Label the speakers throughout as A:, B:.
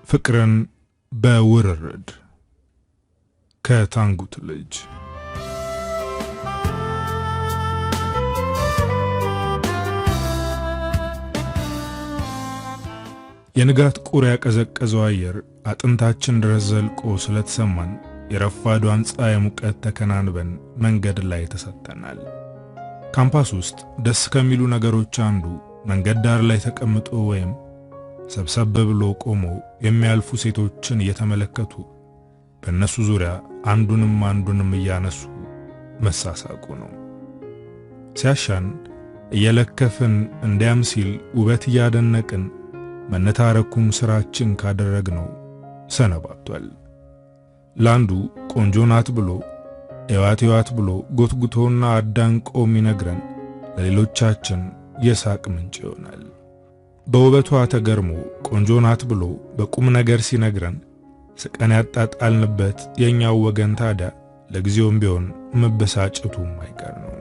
A: ፍቅርን በውርርድ ከታንጉት ልጅ የንጋት ቁር ያቀዘቀዘው አየር አጥንታችን ድረስ ዘልቆ ስለተሰማን የረፋዷን ፀሐይ ሙቀት ተከናንበን መንገድ ላይ ተሰተናል። ካምፓስ ውስጥ ደስ ከሚሉ ነገሮች አንዱ መንገድ ዳር ላይ ተቀምጦ ወይም ሰብሰብ ብሎ ቆሞ የሚያልፉ ሴቶችን እየተመለከቱ በእነሱ ዙሪያ አንዱንም እያነሱ መሳሳቁ ነው። ሲያሻን እየለከፍን እንዲያም ሲል ውበት እያደነቅን መነታረኩም ስራችን ካደረግነው ሰነባቷል። ላንዱ ቆንጆ ናት ብሎ እዋት ብሎ ጎትጉቶና አዳንቆ የሚነግረን ለሌሎቻችን የሳቅ ምንጭ ይሆናል። በውበቷ ተገርሞ ቆንጆ ናት ብሎ በቁም ነገር ሲነግረን ስቀን ያጣጣልንበት የኛው ወገን ታዲያ ለጊዜውም ቢሆን መበሳጨቱ የማይቀር ነው።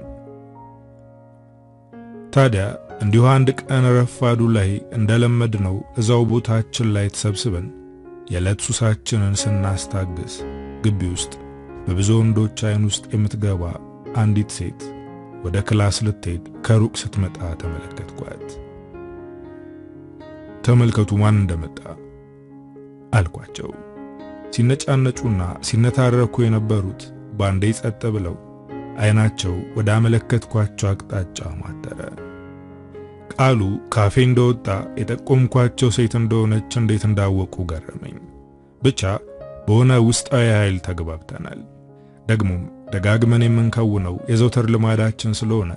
A: ታዲያ እንዲሁ አንድ ቀን ረፋዱ ላይ እንደለመድነው እዛው ቦታችን ላይ ተሰብስበን የዕለት ሱሳችንን ስናስታግስ ግቢ ውስጥ በብዙ ወንዶች አይን ውስጥ የምትገባ አንዲት ሴት ወደ ክላስ ልትሄድ ከሩቅ ስትመጣ ተመለከትኳት። ተመልከቱ ማን እንደመጣ አልኳቸው። ሲነጫነጩና ሲነታረኩ የነበሩት ባንዴ ጸጥ ብለው አይናቸው ወደ አመለከትኳቸው አቅጣጫ ማተረ። ቃሉ ካፌ እንደወጣ የጠቆምኳቸው ሴት እንደሆነች እንዴት እንዳወቁ ገረመኝ። ብቻ በሆነ ውስጣዊ ኃይል ተግባብተናል። ደግሞም ደጋግመን የምንከውነው የዘውትር ልማዳችን ስለሆነ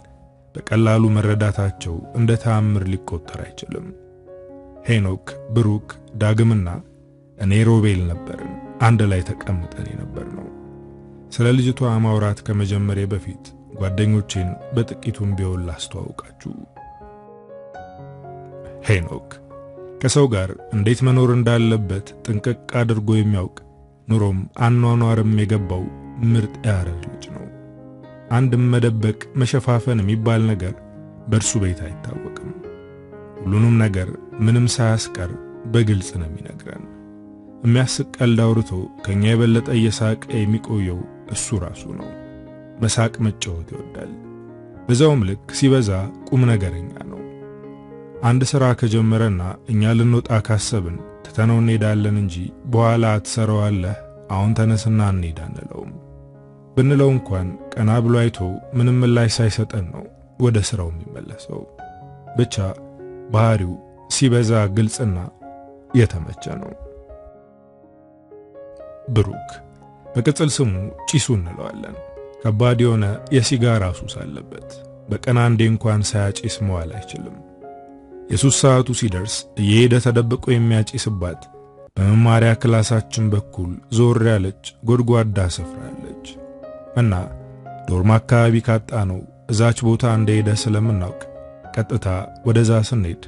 A: በቀላሉ መረዳታቸው እንደ ተአምር ሊቆጠር አይችልም። ሄኖክ፣ ብሩክ፣ ዳግምና እኔ ሮቤል ነበርን አንድ ላይ ተቀምጠን የነበርነው። ስለ ልጅቷ ማውራት ከመጀመሪያ በፊት ጓደኞቼን በጥቂቱም ቢሆን ላስተዋውቃችሁ። ሄኖክ ከሰው ጋር እንዴት መኖር እንዳለበት ጥንቅቅ አድርጎ የሚያውቅ ኑሮም አኗኗርም የገባው ምርጥ ያረር ልጅ ነው። አንድም መደበቅ መሸፋፈን የሚባል ነገር በእርሱ ቤት አይታወቅም። ሁሉንም ነገር ምንም ሳያስቀር በግልጽ ነው የሚነግረን። የሚያስቅ ቀልድ አውርቶ ከኛ የበለጠ እየሳቀ የሚቆየው እሱ ራሱ ነው። መሳቅ መጫወት ይወዳል። በዛውም ልክ ሲበዛ ቁም ነገረኛ ነው። አንድ ሥራ ከጀመረና እኛ ልንወጣ ካሰብን ትተነው እንሄዳለን እንጂ በኋላ ትሰራዋለህ አሁን ተነስና እንሄድ አንለውም። ብንለው እንኳን ቀና ብሎ አይቶ ምንም ምላሽ ሳይሰጠን ነው ወደ ሥራው የሚመለሰው። ብቻ ባህሪው ሲበዛ ግልጽና የተመቸ ነው። ብሩክ በቅጽል ስሙ ጪሱ እንለዋለን። ከባድ የሆነ የሲጋራ ሱስ አለበት። በቀን አንዴ እንኳን ሳያጭስ መዋል አይችልም። የሱስ ሰዓቱ ሲደርስ እየሄደ ተደብቆ የሚያጭስባት በመማሪያ ክላሳችን በኩል ዞር ያለች ጎድጓዳ ስፍራ አለች እና ዶርም አካባቢ ካጣነው እዛች ቦታ እንደሄደ ስለምናውቅ ቀጥታ ወደዛ ስንሄድ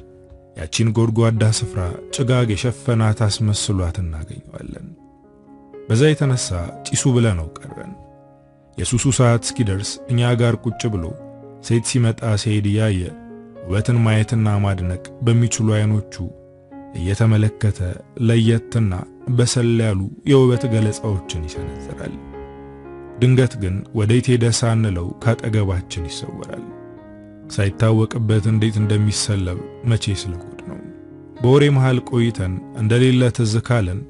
A: ያቺን ጎድጓዳ ስፍራ ጭጋግ የሸፈናት አስመስሏት እናገኘዋለን። በዛ የተነሳ ጪሱ ብለነው ቀረን። የሱሱ ሰዓት እስኪደርስ እኛ ጋር ቁጭ ብሎ ሴት ሲመጣ ሲሄድ ያየ ውበትን ማየትና ማድነቅ በሚችሉ አይኖቹ እየተመለከተ ለየትና በሰል ያሉ የውበት ገለጻዎችን ይሰነዝራል። ድንገት ግን ወዴት ሄደ ሳንለው ካጠገባችን ይሰወራል። ሳይታወቅበት እንዴት እንደሚሰለብ መቼ ስለጉድ ነው። በወሬ መሃል ቆይተን እንደሌለ ትዝ ካለን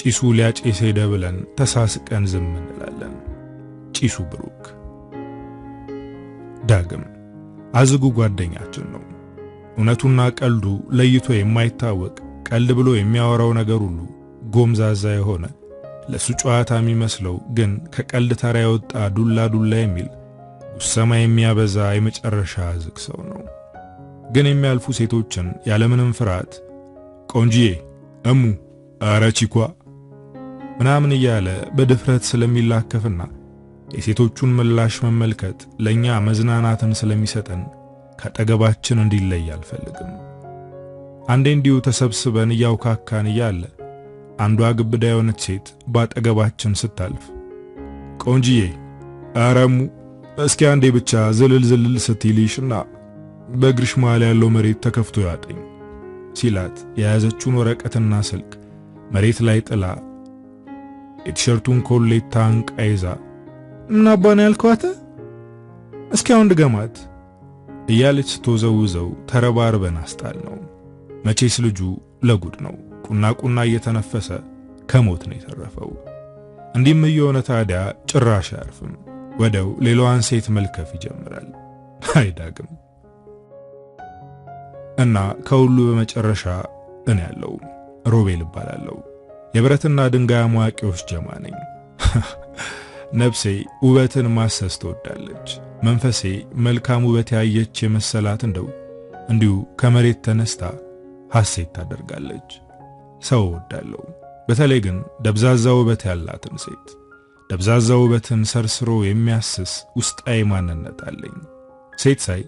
A: ጪሱ ሊያጨስ ሄደ ብለን ተሳስቀን ዝም እንላለን። ጪሱ ብሩክ። ዳግም አዝጉ ጓደኛችን ነው። እውነቱና ቀልዱ ለይቶ የማይታወቅ ቀልድ ብሎ የሚያወራው ነገር ሁሉ ጎምዛዛ የሆነ ለሱ ጨዋታ የሚመስለው ግን ከቀልድ ተራ የወጣ ዱላ የሚል ጉሰማ የሚያበዛ የመጨረሻ ዝግ ሰው ነው። ግን የሚያልፉ ሴቶችን ያለምንም ፍርሃት ቆንጂዬ፣ እሙ፣ አረ ቺኳ ምናምን እያለ በድፍረት ስለሚላከፍና የሴቶቹን ምላሽ መመልከት ለኛ መዝናናትን ስለሚሰጠን ከጠገባችን እንዲለይ አልፈልግም። አንዴ እንዲሁ ተሰብስበን ያውካካን እያለ አንዷ ግብዳ የሆነች ሴት ባጠገባችን ስታልፍ ቆንጂዬ፣ አረሙ እስኪ አንዴ ብቻ ዝልል ስትይልሽና በእግርሽ መሃል ያለው መሬት ተከፍቶ ያጠኝ ሲላት የያዘችውን ወረቀትና ስልክ መሬት ላይ ጥላ የቲሸርቱን ኮሌታ አንቃ ይዛ ምን አባና ያልኳት እስኪ አሁን ድገማት እያለች ስትወዘውዘው ተረባርበን አስጣል ነው። መቼስ ልጁ ለጉድ ነው። ቁና እየተነፈሰ ከሞት ነው የተረፈው። እንዲህም እየሆነ ታዲያ ጭራሽ አያርፍም። ወደው ሌላዋን ሴት መልከፍ ይጀምራል። አይዳግም እና ከሁሉ በመጨረሻ እኔ ያለው ሮቤል እባላለሁ። የብረትና ድንጋይ አሟቂዎች ጀማ ነኝ። ነፍሴ ውበትን ማሰስ ትወዳለች። መንፈሴ መልካም ውበት ያየች የመሰላት እንዲሁ ከመሬት ተነስታ ሐሴት ታደርጋለች። ሰው እወዳለሁ። በተለይ ግን ደብዛዛ ውበት ያላትን ሴት። ደብዛዛ ውበትን ሰርስሮ የሚያስስ ውስጣዊ ማንነት አለኝ። ሴት ሳይ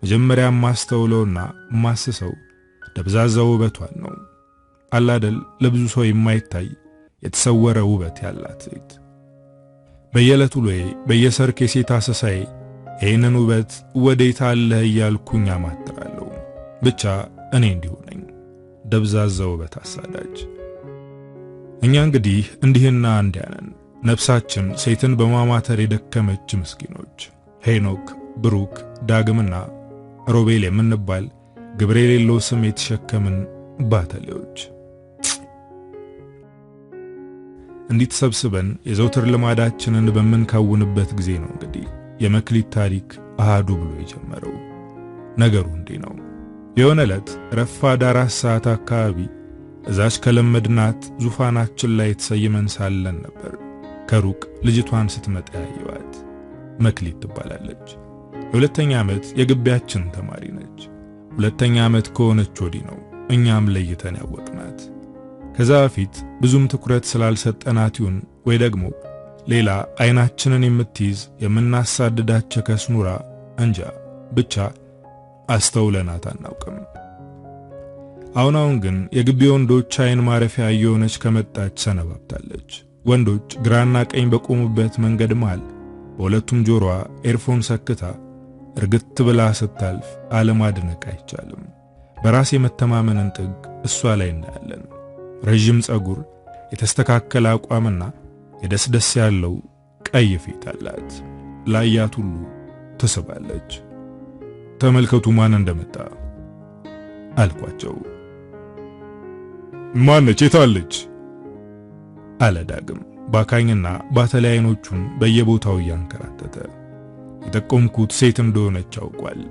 A: መጀመሪያ ማስተውለውና ማስሰው ደብዛዛ ውበቷን ነው። አላደል ለብዙ ሰው የማይታይ የተሰወረ ውበት ያላት ሴት። በየዕለቱ ውሎዬ በየሰርክ የሴት አሰሳዬ ይህንን ውበት ወዴት አለ እያልኩኝ አማትራለሁ። ብቻ እኔ እንዲሁ ነኝ፣ ደብዛዛ ውበት አሳዳጅ። እኛ እንግዲህ እንዲህና እንዲያ ነን። ነፍሳችን ሴትን በማማተር የደከመች ምስኪኖች። ሄኖክ፣ ብሩክ፣ ዳግምና ሮቤል የምንባል ግብር የሌለው ስም የተሸከምን ባተሌዎች። እንዲህ ተሰብስበን የዘውትር ልማዳችንን በምንከውንበት ጊዜ ነው እንግዲህ የመክሊት ታሪክ አሃዱ ብሎ የጀመረው። ነገሩ እንዲህ ነው። የሆነ ዕለት ረፋድ 4 ሰዓት አካባቢ እዛች ከለመድናት ዙፋናችን ላይ ተሰይመን ሳለን ነበር ከሩቅ ልጅቷን ስትመጣ ያየዋት። መክሊት ትባላለች። የሁለተኛ ዓመት የግቢያችን ተማሪ ነች። ሁለተኛ ዓመት ከሆነች ወዲህ ነው እኛም ለይተን ያወቅናት። ከዛ በፊት ብዙም ትኩረት ስላልሰጠናት ይሁን ወይ ደግሞ ሌላ አይናችንን የምትይዝ የምናሳድዳት ቸከስ ኑራ እንጃ ብቻ አስተውለናት አናውቅም። አሁን ግን የግቢ ወንዶች አይን ማረፊያ የሆነች ከመጣች ሰነባብታለች። ወንዶች ግራና ቀኝ በቆሙበት መንገድ መሃል በሁለቱም ጆሮዋ ኤርፎን ሰክታ እርግጥ ብላ ስታልፍ አለማድነቅ አይቻልም። በራስ የመተማመንን ጥግ እሷ ላይ እናያለን። ረጅም ጸጉር፣ የተስተካከለ አቋምና የደስደስ ያለው ቀይ ፊት አላት። ላያት ሁሉ ትስባለች። ተመልከቱ ማን እንደመጣ አልኳቸው። ማነች? የታለች? አለ ዳግም ባካኝና ባተላይ አይኖቹን በየቦታው ያንከራተተ። የጠቆምኩት ሴት እንደሆነች አውቋል።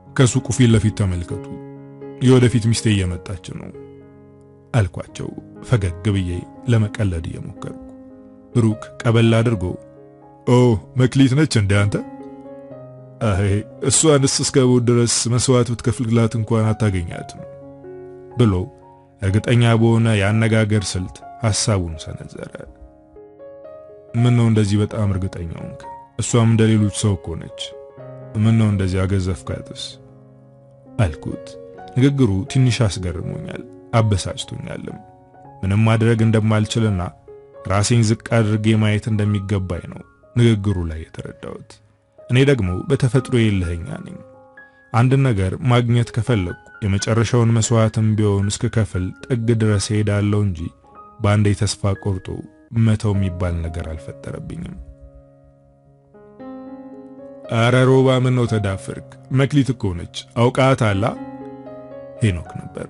A: ከሱቁ ፊት ለፊት ተመልከቱ፣ የወደፊት ሚስቴ እየመጣች ነው አልኳቸው ፈገግ ብዬ ለመቀለድ እየሞከርኩ። ብሩክ ቀበል አድርጎ መክሊት ነች እንዴ አንተ? እሷንስ እስከ ቦት ድረስ መስዋዕት ብትከፍልላት እንኳን አታገኛትም ብሎ እርግጠኛ በሆነ ያነጋገር ስልት ሐሳቡን ሰነዘረ። ምን ነው እንደዚህ በጣም እርግጠኛ ሆንክ? እሷም እንደሌሎች ሰው እኮ ነች። ምን ነው እንደዚህ አገዘፍካትስ? አልኩት። ንግግሩ ትንሽ አስገርሞኛል፣ አበሳጭቶኛልም። ምንም ማድረግ እንደማልችልና ራሴን ዝቅ አድርጌ ማየት እንደሚገባኝ ነው ንግግሩ ላይ የተረዳሁት። እኔ ደግሞ በተፈጥሮ የለህኛ ነኝ። አንድ ነገር ማግኘት ከፈለኩ የመጨረሻውን መስዋዕትም ቢሆን እስከ ከፍል ጥግ ድረስ ሄዳለሁ እንጂ በአንዴ ተስፋ ቆርጦ መተው የሚባል ነገር አልፈጠረብኝም። አረ ሮባ ምን ነው ተዳፈርክ? መክሊት እኮ ነች፣ አውቃታላ። ሄኖክ ነበር።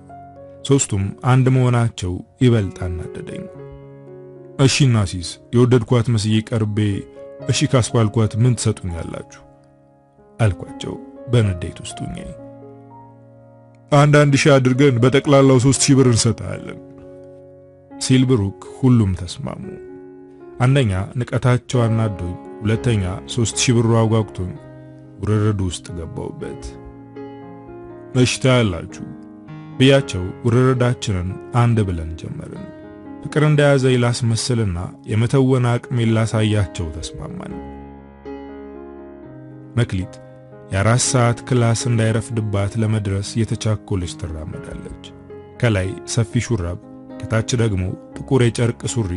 A: ሶስቱም አንድ መሆናቸው ይበልጥ አናደደኝ። እሺ እናሲስ የወደድኳት መስዬ ቀርቤ እሺ ካስባልኳት ምን ትሰጡኛላችሁ? አልኳቸው በንዴት ውስጥ ሆኜ። አንድ ሺህ አድርገን በጠቅላላው 3000 ብር እንሰጣለን ሲል ብሩክ ሁሉም ተስማሙ። አንደኛ ንቀታቸው አናዶኝ፣ ሁለተኛ 3000 ብሩ አጓጉቶኝ ውርርድ ውስጥ ገባውበት። እሽታ ያላችሁ ብያቸው ውርርዳችንን አንድ ብለን ጀመርን። ፍቅር እንደያዘ ይላስመስልና የመተወን አቅም ላሳያቸው ተስማማን። መክሊት የ4 ሰዓት ክላስ እንዳይረፍድባት ለመድረስ የተቻኮለች ትራመዳለች። ከላይ ሰፊ ሹራብ፣ ከታች ደግሞ ጥቁር የጨርቅ ሱሪ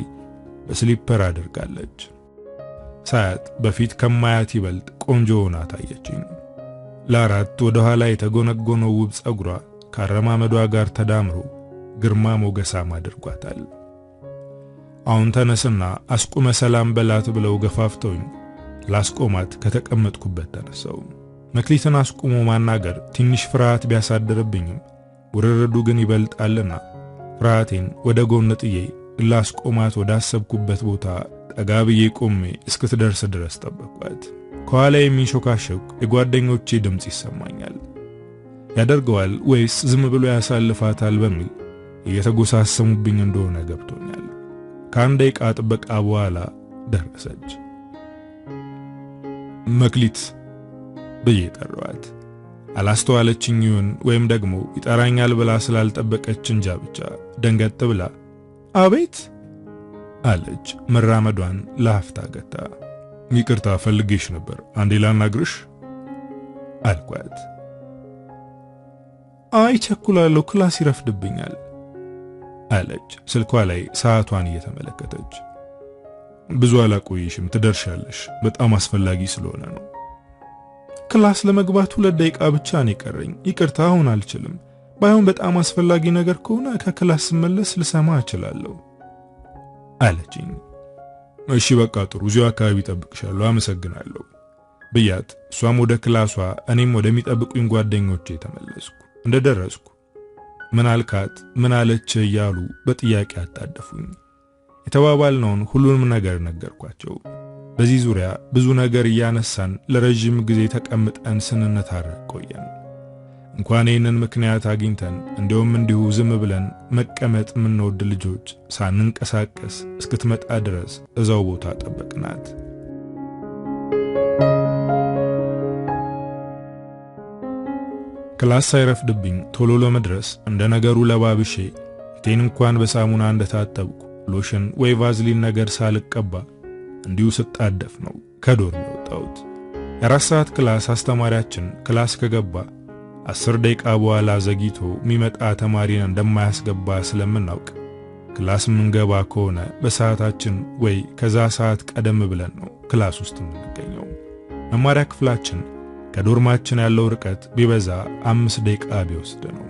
A: በስሊፐር አድርጋለች። ሳያት በፊት ከማያት ይበልጥ ቆንጆ ሆና ታየችኝ። ለአራት ወደ ኋላ የተጎነጎነው ውብ ጸጉሯ ካረማመዷ ጋር ተዳምሮ ግርማ ሞገሳም አድርጓታል። አሁን ተነስና አስቁመ ሰላም በላት ብለው ገፋፍተውኝ ላስቆማት ከተቀመጥኩበት ተነሳው። መክሊትን አስቁሞ ማናገር ትንሽ ፍርሃት ቢያሳድርብኝም ውርርዱ ግን ይበልጣልና ፍርሃቴን ወደ ጎን ጥዬ ላስቆማት ወዳሰብኩበት ቦታ ጠጋ ብዬ ቆሜ እስክትደርስ ድረስ ጠበቅኳት። ከኋላ የሚንሾካሾክ የጓደኞቼ ድምጽ ይሰማኛል። ያደርገዋል ወይስ ዝም ብሎ ያሳልፋታል በሚል እየተጎሳሰሙብኝ እንደሆነ ገብቶኛል። ከአንድ ደቂቃ ጥበቃ በኋላ ደረሰች። መክሊት ብዬ ጠራኋት። አላስተዋለችኝ ይሁን ወይም ደግሞ ይጠራኛል ብላ ስላልጠበቀች እንጃ ብቻ ደንገጥ ብላ አቤት አለች። መራመዷን ለሀፍታ ገታ። ይቅርታ ፈልጌሽ ነበር፣ አንዴ ላናግርሽ አልኳት። አይ ቸኩላለሁ፣ ክላስ ይረፍድብኛል አለች ስልኳ ላይ ሰዓቷን እየተመለከተች። ብዙ አላቆይሽም፣ ትደርሻለሽ፣ በጣም አስፈላጊ ስለሆነ ነው። ክላስ ለመግባት 2 ደቂቃ ብቻ ነው የቀረኝ። ይቅርታ አሁን አልችልም። ባይሆን በጣም አስፈላጊ ነገር ከሆነ ከክላስ ስመለስ ልሰማ እችላለሁ አለችኝ። እሺ በቃ ጥሩ፣ እዚሁ አካባቢ ጠብቅሻለሁ፣ አመሰግናለሁ ብያት እሷም ወደ ክላሷ እኔም ወደሚጠብቁኝ ጓደኞቼ ተመለስኩ። እንደደረስኩ ምን አልካት ምን አለች እያሉ በጥያቄ አጣደፉኝ። የተባባልነውን ሁሉንም ነገር ነገርኳቸው። በዚህ ዙሪያ ብዙ ነገር እያነሳን ለረጅም ጊዜ ተቀምጠን ስንነታረቅ ቆየን። እንኳን ይህንን ምክንያት አግኝተን እንደውም እንዲሁ ዝም ብለን መቀመጥ የምንወድ ልጆች ሳንንቀሳቀስ እስክትመጣ ድረስ እዛው ቦታ ጠበቅናት። ክላስ ሳይረፍድብኝ ቶሎ ለመድረስ እንደ ነገሩ ለባብሼ ፊቴን እንኳን በሳሙና እንደታጠብኩ ሎሽን ወይ ቫዝሊን ነገር ሳልቀባ እንዲሁ ስጣደፍ ነው ከዶርም የወጣሁት። የ4 ሰዓት ክላስ አስተማሪያችን ክላስ ከገባ 10 ደቂቃ በኋላ ዘግይቶ የሚመጣ ተማሪን እንደማያስገባ ስለምናውቅ ክላስ ምንገባ ከሆነ በሰዓታችን ወይ ከዛ ሰዓት ቀደም ብለን ነው ክላስ ውስጥ የምንገኘው። መማሪያ ክፍላችን ከዶርማችን ያለው ርቀት ቢበዛ 5 ደቂቃ ቢወስድ ነው።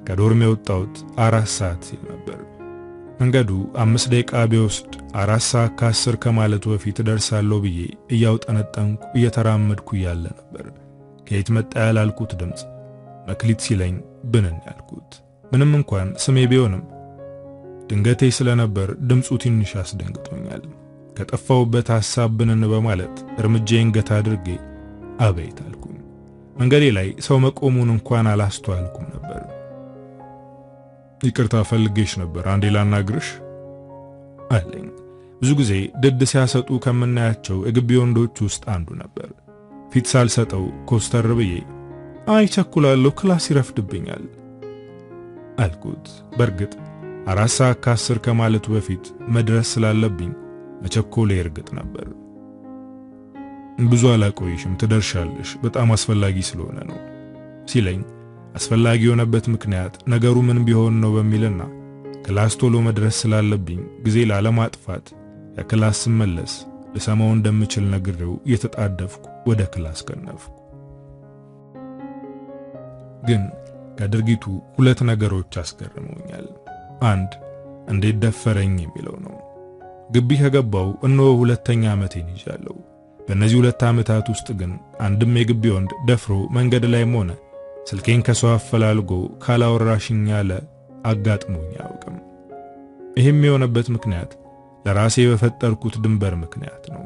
A: ከዶርም የወጣሁት 4 ሰዓት ሲል ነበር። መንገዱ 5 ደቂቃ ቢወስድ 4 ሰዓት ከ10 ከማለቱ በፊት ደርሳለሁ ብዬ እያውጠነጠንኩ እየተራመድኩ ያለ ነበር ከየት መጣ ያላልኩት ድምጽ መክሊት ሲለኝ ብንን ያልኩት። ምንም እንኳን ስሜ ቢሆንም ድንገቴ ስለነበር ድምጹ ትንሽ አስደንግጦኛል። ከጠፋውበት ሐሳብ ብንን በማለት እርምጃዬን ገታ አድርጌ አቤት አልኩኝ። መንገዴ ላይ ሰው መቆሙን እንኳን አላስተዋልኩም ነበር። ይቅርታ ፈልጌሽ ነበር፣ አንዴ ላናግርሽ አለኝ። ብዙ ጊዜ ድድ ሲያሰጡ ከምናያቸው የግቢ ወንዶች ውስጥ አንዱ ነበር። ፊት ሳልሰጠው ኮስተር ብዬ አይ ቸኩላለሁ፣ ክላስ ይረፍድብኛል አልኩት። በርግጥ 4 ሰዓት ከ10 ከማለቱ በፊት መድረስ ስላለብኝ መቸኮሌ እርግጥ ነበር። ብዙ አላቆይሽም፣ ትደርሻለሽ፣ በጣም አስፈላጊ ስለሆነ ነው ሲለኝ አስፈላጊ የሆነበት ምክንያት ነገሩ ምን ቢሆን ነው በሚልና ክላስ ቶሎ መድረስ ስላለብኝ ጊዜ ላለማጥፋት ከክላስ ስመለስ ልሰማው እንደምችል ነግሬው እየተጣደፍኩ ወደ ክላስ ከነፍኩ። ግን ከድርጊቱ 2 ነገሮች አስገርመውኛል። አንድ እንዴት ደፈረኝ የሚለው ነው። ግቢ ከገባው እነሆ 2ኛ ዓመቴን ይዣለሁ። በእነዚህ 2 ዓመታት ውስጥ ግን አንድም የግቢ ወንድ ደፍሮ መንገድ ላይም ሆነ ስልኬን ከሰው አፈላልጎ ካላወራሽኝ ያለ አጋጥሞኝ አያውቅም። ይህም የሆነበት ምክንያት ለራሴ በፈጠርኩት ድንበር ምክንያት ነው።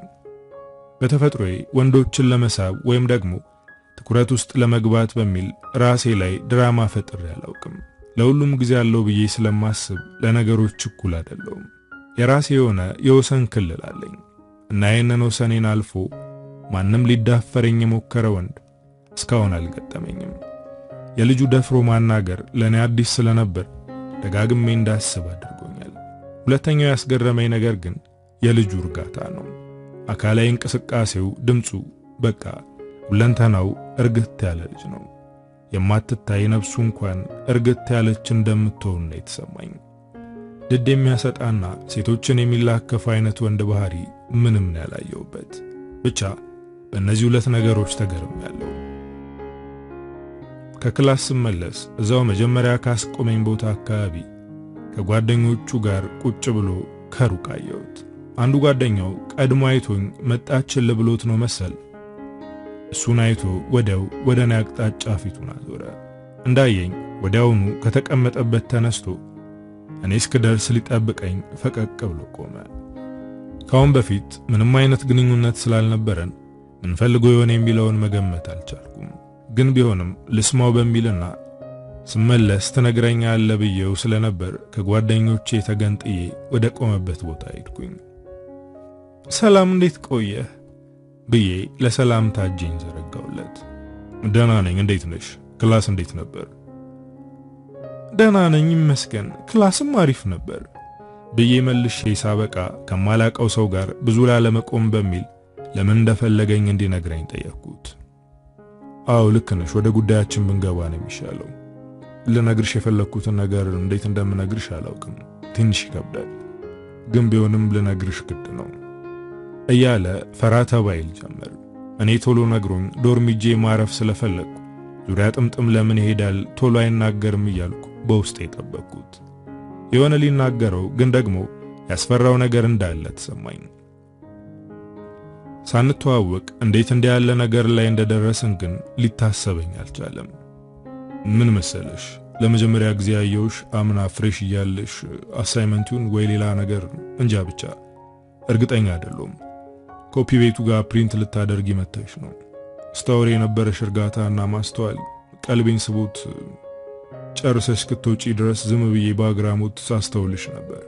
A: በተፈጥሮዬ ወንዶችን ለመሳብ ወይም ደግሞ ትኩረት ውስጥ ለመግባት በሚል ራሴ ላይ ድራማ ፈጥሬ አላውቅም። ለሁሉም ጊዜ አለው ብዬ ስለማስብ ለነገሮች ችኩል አይደለሁም። የራሴ የሆነ የወሰን ክልል አለኝ እና ይህንን ወሰኔን አልፎ ማንም ሊዳፈረኝ የሞከረ ወንድ እስካሁን አልገጠመኝም። የልጁ ደፍሮ ማናገር ለኔ አዲስ ስለነበር ደጋግሜ እንዳስብ አድርጎኛል። ሁለተኛው ያስገረመኝ ነገር ግን የልጁ እርጋታ ነው። አካላዊ እንቅስቃሴው፣ ድምፁ፣ በቃ ሁለንተናው እርግት ያለ ልጅ ነው። የማትታይ ነፍሱ እንኳን እርግት ያለች እንደምትሆን ነው የተሰማኝ። ድድ የሚያሰጣና ሴቶችን የሚላከፍ አይነት ወንድ ባህሪ ምንም ነው ያላየውበት። ብቻ በእነዚህ 2 ነገሮች ተገርሜያለሁ። ከክላስ ስመለስ እዛው መጀመሪያ ካስቆመኝ ቦታ አካባቢ ከጓደኞቹ ጋር ቁጭ ብሎ ከሩቅ አየሁት። አንዱ ጓደኛው ቀድሞ አይቶኝ መጣችል ብሎት ነው መሰል እሱን አይቶ ወዲያው ወደ እኔ አቅጣጫ ፊቱን አዞረ። እንዳየኝ ወዲያውኑ ከተቀመጠበት ተነስቶ እኔ እስክደርስ ሊጠብቀኝ ፈቀቅ ብሎ ቆመ። ካሁን በፊት ምንም አይነት ግንኙነት ስላልነበረን ምን ፈልጎ ይሆን የሚለውን መገመት አልቻልኩም። ግን ቢሆንም ልስማው በሚልና ስመለስ ትነግረኛለህ ብዬው ስለነበር ከጓደኞቼ ተገንጥዬ ወደ ቆመበት ቦታ ሄድኩኝ። ሰላም እንዴት ቆየህ ብዬ ለሰላምታ እጄን ዘረጋውለት። ደህና ነኝ፣ እንዴት ነሽ? ክላስ እንዴት ነበር? ደህና ነኝ ይመስገን፣ ክላስም አሪፍ ነበር ብዬ መልሼ ሳበቃ ከማላቀው ሰው ጋር ብዙ ላለመቆም በሚል ለምን እንደፈለገኝ እንዲነግረኝ ጠየቅኩት። አዎ ልክ ነሽ፣ ወደ ጉዳያችን ብንገባ ነው የሚሻለው። ልነግርሽ የፈለኩትን ነገር እንዴት እንደምነግርሽ አላውቅም፣ ትንሽ ይከብዳል፣ ግን ቢሆንም ልነግርሽ ግድ ነው እያለ ፈራ ተባ ይል ጀመር። እኔ ቶሎ ነግሮኝ ዶርሚጄ ማረፍ ስለፈለኩ ዙሪያ ጥምጥም ለምን ይሄዳል ቶሎ አይናገርም እያልኩ በውስጤ ጠበቅኩት። የሆነ ሊናገረው ግን ደግሞ ያስፈራው ነገር እንዳለ ተሰማኝ። ሳንተዋወቅ እንዴት እንዲያለ ነገር ላይ እንደደረስን ግን ሊታሰበኝ አልቻለም። ምን መሰለሽ፣ ለመጀመሪያ ጊዜ ያየውሽ አምና ፍሬሽ እያለሽ አሳይመንቱን ወይ ሌላ ነገር እንጃ ብቻ እርግጠኛ አይደለም ኮፒ ቤቱ ጋር ፕሪንት ልታደርጊ መተሽ ነው። ስታወሪ የነበረሽ እርጋታና ማስተዋል ቀልቤን ስቦት ጨርሰሽ ክትወጪ ድረስ ዝም ብዬ በአግራሞት ሳስተውልሽ ነበር።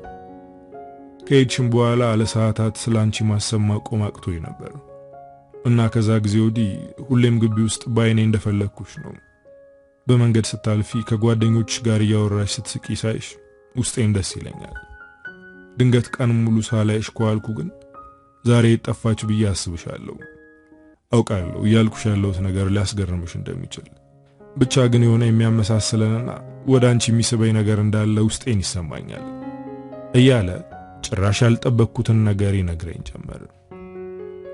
A: ከሄድሽም በኋላ ለሰዓታት ስላንቺ ማሰብ ማቆም አቅቶኝ ነበር እና ከዛ ጊዜ ወዲህ ሁሌም ግቢ ውስጥ ባይኔ እንደፈለኩሽ ነው። በመንገድ ስታልፊ ከጓደኞችሽ ጋር እያወራሽ ስትስቂ ሳይሽ ውስጤን ደስ ይለኛል። ድንገት ቀን ሙሉ ሳላይሽ ከዋልኩ ግን ዛሬ ጠፋች ብዬ አስብሻለሁ። አውቃለሁ እያልኩሽ ያለሁት ነገር ሊያስገርምሽ እንደሚችል፣ ብቻ ግን የሆነ የሚያመሳስለንና ወደ አንቺ የሚስበኝ ነገር እንዳለ ውስጤን ይሰማኛል እያለ ጭራሽ ያልጠበቅኩትን ነገር ይነግረኝ ጀመር።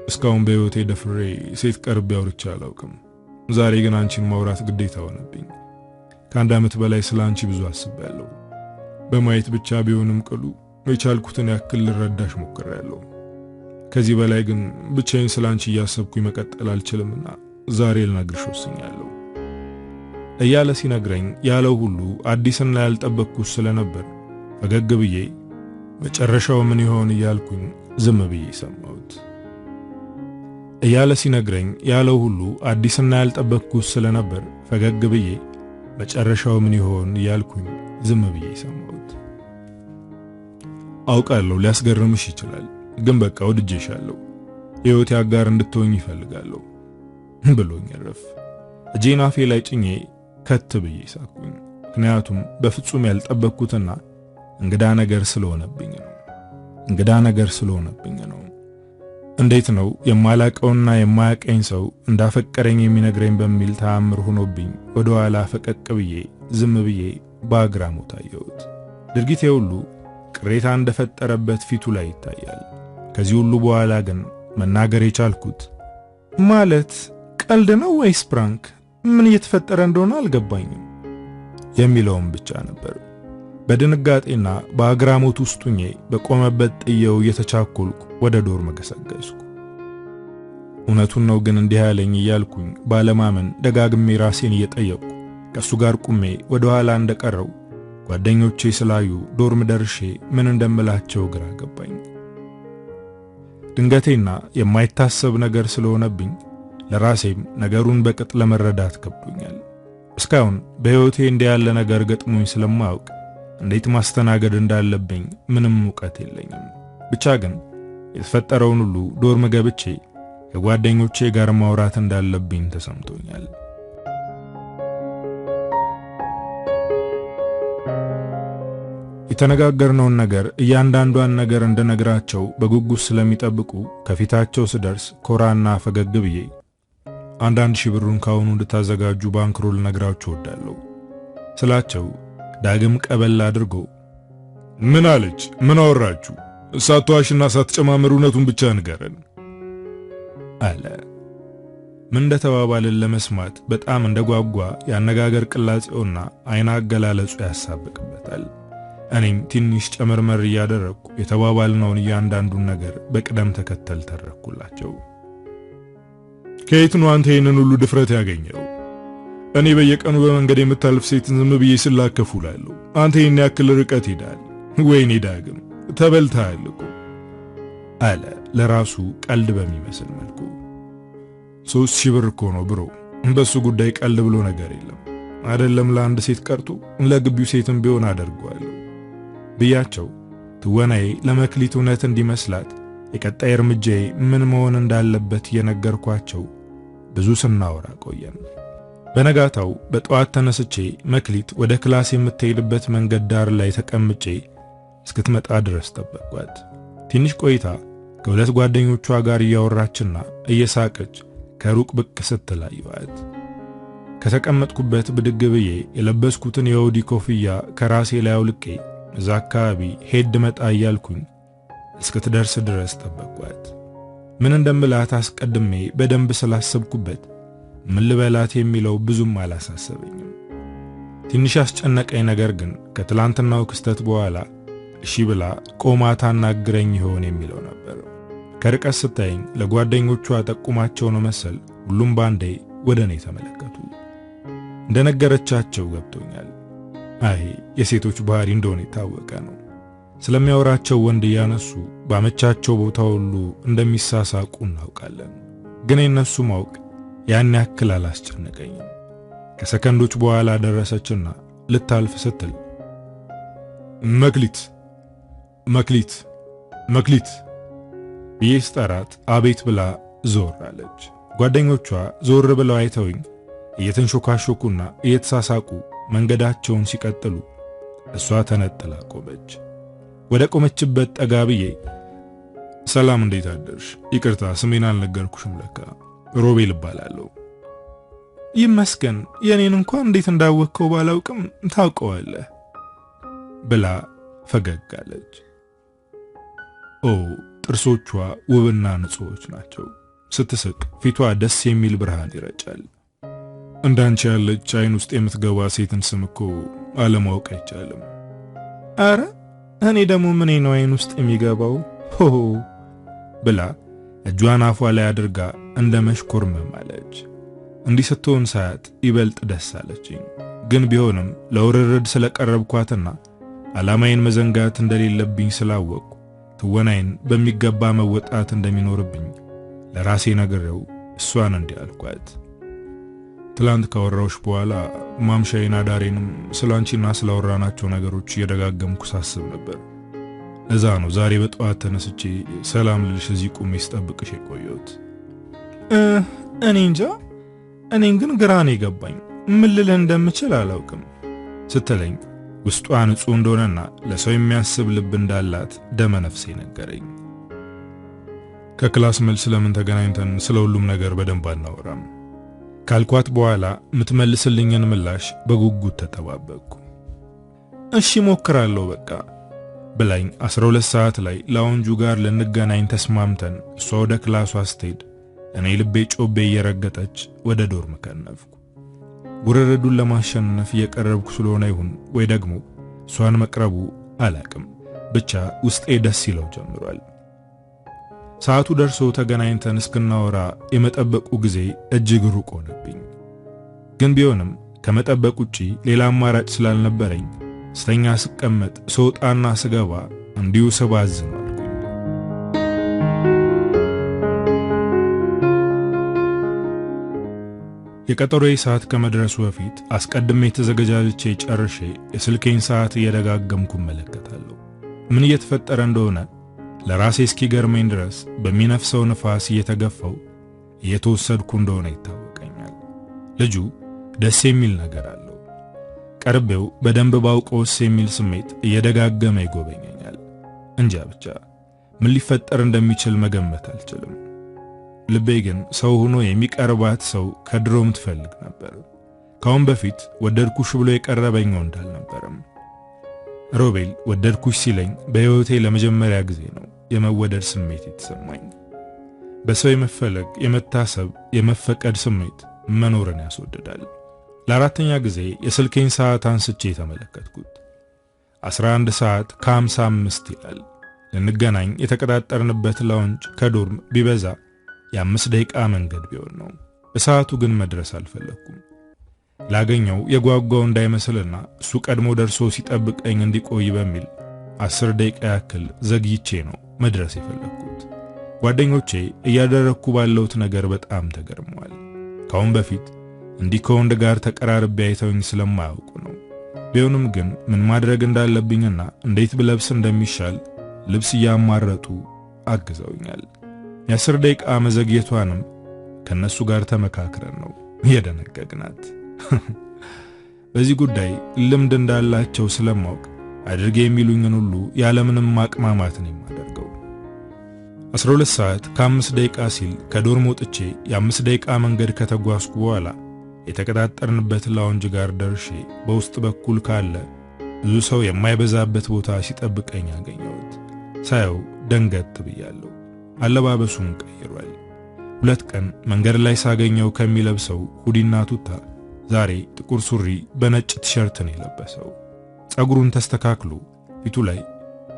A: እስካሁን በህይወቴ ደፍሬ ሴት ቀርቤ አውርቼ አላውቅም። ዛሬ ግን አንቺን ማውራት ግዴታ ሆነብኝ። ከአንድ ዓመት በላይ ስለ አንቺ ብዙ አስቤያለሁ። በማየት ብቻ ቢሆንም ቅሉ የቻልኩትን ያክል ልረዳሽ ሞክሬያለሁ። ከዚህ በላይ ግን ብቻዬን ስለ አንቺ እያሰብኩኝ መቀጠል አልችልምና ዛሬ ልነግርሽ ወስኛለሁ እያለ ሲነግረኝ ያለው ሁሉ አዲስና ያልጠበቅኩት ስለነበር ፈገግ ብዬ መጨረሻው ምን ይሆን እያልኩኝ ዝም ብዬ ሰማሁት። እያለ ሲነግረኝ ያለው ሁሉ አዲስና ያልጠበቅኩት ስለነበር ፈገግ ብዬ መጨረሻው ምን ይሆን እያልኩኝ ዝም ብዬ ሰማሁት። አውቃለሁ ሊያስገርምሽ ይችላል፣ ግን በቃ ወድጄሻለሁ፣ የህይወቴ አጋር እንድትሆኝ ይፈልጋለሁ ብሎኝ ረፍ። እጄን አፌ ላይ ጭኜ ከት ብዬ ሳኩኝ። ምክንያቱም በፍጹም ያልጠበቅኩትና እንግዳ ነገር ስለሆነብኝ ነው። እንዴት ነው የማላቀውና የማያቀኝ ሰው እንዳፈቀረኝ የሚነግረኝ በሚል ተአምር ሆኖብኝ ወደ ኋላ ፈቀቅ ብዬ ዝም ብዬ በአግራሞት አየሁት። ድርጊቴ ሁሉ ቅሬታ እንደፈጠረበት ፊቱ ላይ ይታያል። ከዚህ ሁሉ በኋላ ግን መናገር የቻልኩት ማለት ቀልድ ነው ወይስ ፕራንክ፣ ምን እየተፈጠረ እንደሆነ አልገባኝም የሚለውን ብቻ ነበር። በድንጋጤና በአግራሞት ውስጥ ሆኜ በቆመበት ጥየው እየተቻኮልኩ ወደ ዶርም ገሰገስኩ። እውነቱን ነው ግን እንዲህ ያለኝ እያልኩኝ ባለማመን ደጋግሜ ራሴን እየጠየቅኩ ከሱ ጋር ቁሜ ወደ ኋላ እንደቀረው ጓደኞቼ ስላዩ ዶርም ደርሼ ምን እንደምላቸው ግራ ገባኝ። ድንገቴና የማይታሰብ ነገር ስለሆነብኝ ለራሴም ነገሩን በቅጥ ለመረዳት ከብዶኛል። እስካሁን በህይወቴ እንዲህ ያለ ነገር ገጥሞኝ ስለማያውቅ እንዴት ማስተናገድ እንዳለብኝ ምንም ዕውቀት የለኝም። ብቻ ግን የተፈጠረውን ሁሉ ዶርም ገብቼ ከጓደኞቼ ጋር ማውራት እንዳለብኝ ተሰምቶኛል። የተነጋገርነውን ነገር እያንዳንዷን ነገር እንደነግራቸው በጉጉት ስለሚጠብቁ ከፊታቸው ስደርስ ኮራና ፈገግ ብዬ አንዳንድ ሺህ ብሩን ካሁኑ እንድታዘጋጁ ባንክሮ ልነግራችሁ እወዳለሁ ስላቸው ዳግም ቀበል አድርጎ ምን አለች? ምን አወራችሁ? ሳትዋሽና ሳትጨማምር እውነቱን ብቻ ንገረን አለ። ምን እንደተባባልን ለመስማት በጣም እንደጓጓ ያነጋገር ቅላጼውና አይና አገላለጹ ያሳብቅበታል። እኔም ትንሽ ጨመርመር ያደረኩ የተባባልነውን እያንዳንዱን ነገር በቅደም ተከተል ተረኩላቸው። ከየት ነው አንተ ይሄንን ሁሉ ድፍረት ያገኘው? እኔ በየቀኑ በመንገድ የምታልፍ ሴትን ዝም ብዬ ስላከፉላለሁ። አንተ ይሄን ያክል ርቀት ሄዳል? ወይኔ ዳግም ተበልተሃል እኮ አለ ለራሱ ቀልድ በሚመስል መልኩ። 3000 ብር እኮ ነው ብሮ፣ በሱ ጉዳይ ቀልድ ብሎ ነገር የለም። አይደለም ለአንድ ሴት ቀርቶ ለግቢው ሴትም ቢሆን አደርገዋለሁ ብያቸው ትወናዬ ለመክሊት እውነት እንዲመስላት የቀጣይ እርምጃዬ ምን መሆን እንዳለበት የነገርኳቸው ብዙ ስናወራ ቆየን። በነጋታው በጠዋት ተነስቼ መክሊት ወደ ክላስ የምትሄድበት መንገድ ዳር ላይ ተቀምጬ እስክትመጣ ድረስ ጠበቅኳት። ትንሽ ቆይታ ከሁለት ጓደኞቿ ጋር እያወራችና እየሳቀች ከሩቅ ብቅ ስትል አየኋት። ከተቀመጥኩበት ብድግ ብዬ የለበስኩትን የወዲ ኮፍያ ከራሴ ላይ አውልቄ እዛ አካባቢ ሄድ መጣ እያልኩኝ እስክትደርስ ድረስ ጠበቅኳት። ምን እንደምላት አስቀድሜ በደንብ ስላሰብኩበት ምን ልበላት የሚለው ብዙም አላሳሰበኝም። ትንሽ ያስጨነቀኝ ነገር ግን ከትላንትናው ክስተት በኋላ እሺ ብላ ቆማ ታናግረኝ ይሆን የሚለው ነበር። ከርቀት ስታየኝ ለጓደኞቿ ጠቁማቸው ነው መሰል ሁሉም ባንዴ ወደ እኔ ተመለከቱ። እንደነገረቻቸው ገብቶኛል። አይ የሴቶች ባህሪ እንደሆነ የታወቀ ነው። ስለሚያወራቸው ወንድ ያነሱ ባመቻቸው ቦታ ሁሉ እንደሚሳሳቁ እናውቃለን። ግን የነሱ ማወቅ ያን ያክል አላስጨነቀኝም። ከሰከንዶች በኋላ ደረሰችና ልታልፍ ስትል መክሊት መክሊት መክሊት ብዬ ስጠራት አቤት ብላ ዞር አለች። ጓደኞቿ ዞር ብለው አይተውኝ እየተንሾካሾኩና እየተሳሳቁ መንገዳቸውን ሲቀጥሉ እሷ ተነጥላ ቆመች። ወደ ቆመችበት ጠጋ ብዬ ሰላም እንዴት አደርሽ? ይቅርታ ስሜን አልነገርኩሽም ለካ ሮቤል እባላለሁ። ይመስገን የኔን እንኳን እንዴት እንዳወቅከው ባላውቅም ታውቀዋለህ ብላ ፈገግ አለች። ኦ ጥርሶቿ ውብና ንጹዎች ናቸው። ስትስቅ ፊቷ ደስ የሚል ብርሃን ይረጫል። እንዳንቺ ያለች አይን ውስጥ የምትገባ ሴትን ስም እኮ አለማወቅ አይቻልም። አረ እኔ ደግሞ ምን ነው አይን ውስጥ የሚገባው ሆ ብላ እጇን አፏ ላይ አድርጋ እንደ መሽኮርመም አለች። እንዲህ ስትሆን ሳያት ይበልጥ ደስ አለችኝ። ግን ቢሆንም ለውርርድ ስለቀረብኳትና ዓላማዬን መዘንጋት እንደሌለብኝ ስላወቅኩ ትወናዬን በሚገባ መወጣት እንደሚኖርብኝ ለራሴ ነግሬው እሷን እንዲህ አልኳት። ትላንት ካወራሁሽ በኋላ ማምሻዬን አዳሬንም ስላንቺና ስላወራናቸው ነገሮች እየደጋገምኩ ሳስብ ነበር። ለዛ ነው ዛሬ በጠዋት ተነስቼ ሰላም ልልሽ እዚህ ቆሜ ስጠብቅሽ የቆየሁት። እኔ እንጃ እኔን ግን ግራ ነው የገባኝ። ምን ልልህ እንደምችል አላውቅም ስትለኝ ውስጧ ንጹህ እንደሆነና ለሰው የሚያስብ ልብ እንዳላት ደመ ነፍሴ ነገረኝ። ከክላስ መልስ ለምን ተገናኝተን ስለ ሁሉም ነገር በደንብ አናወራም ካልኳት በኋላ ምትመልስልኝን ምላሽ በጉጉት ተጠባበቅኩ። እሺ ሞክራለሁ በቃ ብላኝ 12 ሰዓት ላይ ላውንጁ ጋር ልንገናኝ ተስማምተን እሷ ወደ ክላሷ ስትሄድ እኔ ልቤ ጮቤ እየረገጠች ወደ ዶርም ከነፍኩ። ውርርዱን ለማሸነፍ እየቀረብኩ ስለሆነ ይሁን ወይ ደግሞ እሷን መቅረቡ አላቅም፣ ብቻ ውስጤ ደስ ይለው ጀምሯል። ሰዓቱ ደርሶ ተገናኝተን እስክናወራ የመጠበቁ ጊዜ እጅግ ሩቅ ሆነብኝ። ግን ቢሆንም ከመጠበቅ ውጪ ሌላ አማራጭ ስላልነበረኝ ስተኛ ስቀመጥ ስወጣና ስገባ እንዲሁ ስባዝን አልኩኝ። የቀጠሮዬ ሰዓት ከመድረሱ በፊት አስቀድሜ ተዘጋጅቼ ጨርሼ የስልኬን ሰዓት እየደጋገምኩ እመለከታለሁ። ምን እየተፈጠረ እንደሆነ ለራሴ እስኪገርመኝ ድረስ በሚነፍሰው ንፋስ እየተገፋው እየተወሰድኩ እንደሆነ ይታወቀኛል። ልጁ ደስ የሚል ነገር አለው። ቀርቤው በደንብ ባውቀውስ የሚል ስሜት እየደጋገመ ይጎበኘኛል። እንጃ ብቻ ምን ሊፈጠር እንደሚችል መገመት አልችልም። ልቤ ግን ሰው ሆኖ የሚቀርባት ሰው ከድሮም ትፈልግ ነበር። ካሁን በፊት ወደድኩሽ ብሎ የቀረበኝ ወንድ አልነበረም። ሮቤል ወደድኩሽ ሲለኝ በሕይወቴ ለመጀመሪያ ጊዜ ነው የመወደድ ስሜት የተሰማኝ። በሰው የመፈለግ፣ የመታሰብ፣ የመፈቀድ ስሜት መኖርን ያስወድዳል። ለአራተኛ ጊዜ የስልኬን ሰዓት አንስቼ ተመለከትኩት። 11 ሰዓት ከ55 ይላል። ልንገናኝ የተቀጣጠርንበት ላውንጅ ከዶርም ቢበዛ የ5 ደቂቃ መንገድ ቢሆን ነው። በሰዓቱ ግን መድረስ አልፈለኩም። ላገኘው የጓጓው እንዳይመስልና እሱ ቀድሞ ደርሶ ሲጠብቀኝ እንዲቆይ በሚል 10 ደቂቃ ያክል ዘግይቼ ነው መድረስ የፈለኩት። ጓደኞቼ እያደረኩ ባለውት ነገር በጣም ተገርመዋል። ካሁን በፊት እንዲህ ከወንድ ጋር ተቀራርቤ አይተውኝ ስለማያውቁ ነው። ቢሆንም ግን ምን ማድረግ እንዳለብኝና እንዴት ብለብስ እንደሚሻል ልብስ እያማረጡ አግዘውኛል። የ10 ደቂቃ መዘግየቷንም ከነሱ ጋር ተመካክረን ነው የደነገግናት። በዚህ ጉዳይ ልምድ እንዳላቸው ስለማውቅ አድርጌ የሚሉኝን ሁሉ ያለምንም ማቅማማት ነው የማደርገው። 12 ሰዓት ከ5 ደቂቃ ሲል ከዶርም ወጥቼ የ5 ደቂቃ መንገድ ከተጓዝኩ በኋላ የተቀጣጠርንበት ላውንጅ ጋር ደርሼ በውስጥ በኩል ካለ ብዙ ሰው የማይበዛበት ቦታ ሲጠብቀኝ አገኘሁት። ሳየው ደንገጥ ብያለሁ። አለባበሱን ቀይሯል። 2 ቀን መንገድ ላይ ሳገኘው ከሚለብሰው ሁዲና ቱታ ዛሬ ጥቁር ሱሪ በነጭ ቲሸርት ነው የለበሰው። ጸጉሩን ተስተካክሎ ፊቱ ላይ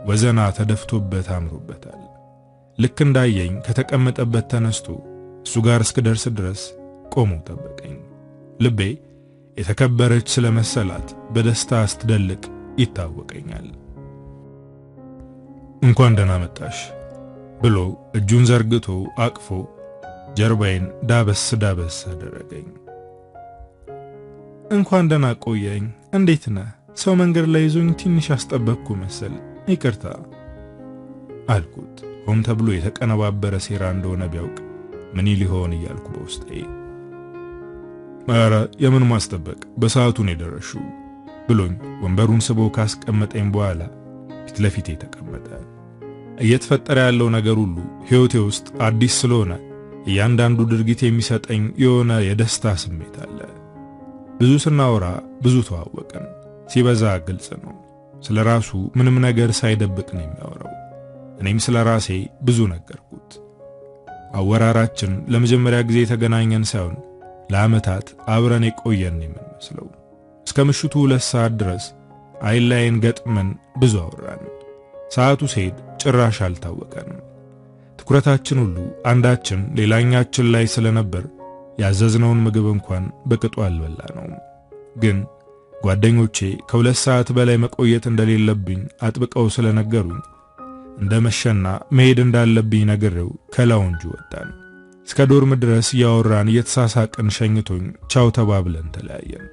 A: ወዘና ተደፍቶበት አምሮበታል። ልክ እንዳየኝ ከተቀመጠበት ተነስቶ እሱ ጋር እስክደርስ ድረስ ቆሞ ጠበቀኝ። ልቤ የተከበረች ስለመሰላት በደስታ ስትደልቅ ይታወቀኛል። እንኳን ደህና መጣሽ ብሎ እጁን ዘርግቶ አቅፎ ጀርባዬን ዳበስ ዳበስ አደረገኝ። እንኳን ደህና ቆየኝ፣ እንዴት ነህ? ሰው መንገድ ላይ ይዞኝ ትንሽ አስጠበቅኩ መሰል፣ ይቅርታ አልኩት። ሆን ተብሎ የተቀነባበረ ሴራ እንደሆነ ቢያውቅ ምን ሊሆን እያልኩ በውስጤ። ኧረ የምን ማስጠበቅ፣ በሰዓቱ ነው የደረሽው ብሎኝ ወንበሩን ስቦ ካስቀመጠኝ በኋላ ፊት ለፊቴ ተቀመጠ። እየተፈጠረ ያለው ነገር ሁሉ ሕይወቴ ውስጥ አዲስ ስለሆነ እያንዳንዱ ድርጊት የሚሰጠኝ የሆነ የደስታ ስሜት አለ። ብዙ ስናወራ ብዙ ተዋወቅን። ሲበዛ ግልጽ ነው። ስለ ራሱ ምንም ነገር ሳይደብቅ ነው የሚያወራው። እኔም ስለ ራሴ ብዙ ነገርኩት። አወራራችን ለመጀመሪያ ጊዜ የተገናኘን ሳይሆን ለዓመታት አብረን የቆየን የምንመስለው። እስከ ምሽቱ 2 ሰዓት ድረስ አይን ላይን ገጥመን ብዙ አወራን። ሰዓቱ ሲሄድ ጭራሽ አልታወቀንም። ትኩረታችን ሁሉ አንዳችን ሌላኛችን ላይ ስለነበር ያዘዝነውን ምግብ እንኳን በቅጡ አልበላ ነው። ግን ጓደኞቼ ከ2 ሰዓት በላይ መቆየት እንደሌለብኝ አጥብቀው ስለነገሩኝ እንደመሸና መሄድ እንዳለብኝ ነግሬው ከላውንጁ ወጣን። እስከ ዶርም ድረስ ያወራን እየተሳሳቅን ሸኝቶኝ ቻው ተባብለን ተለያየን።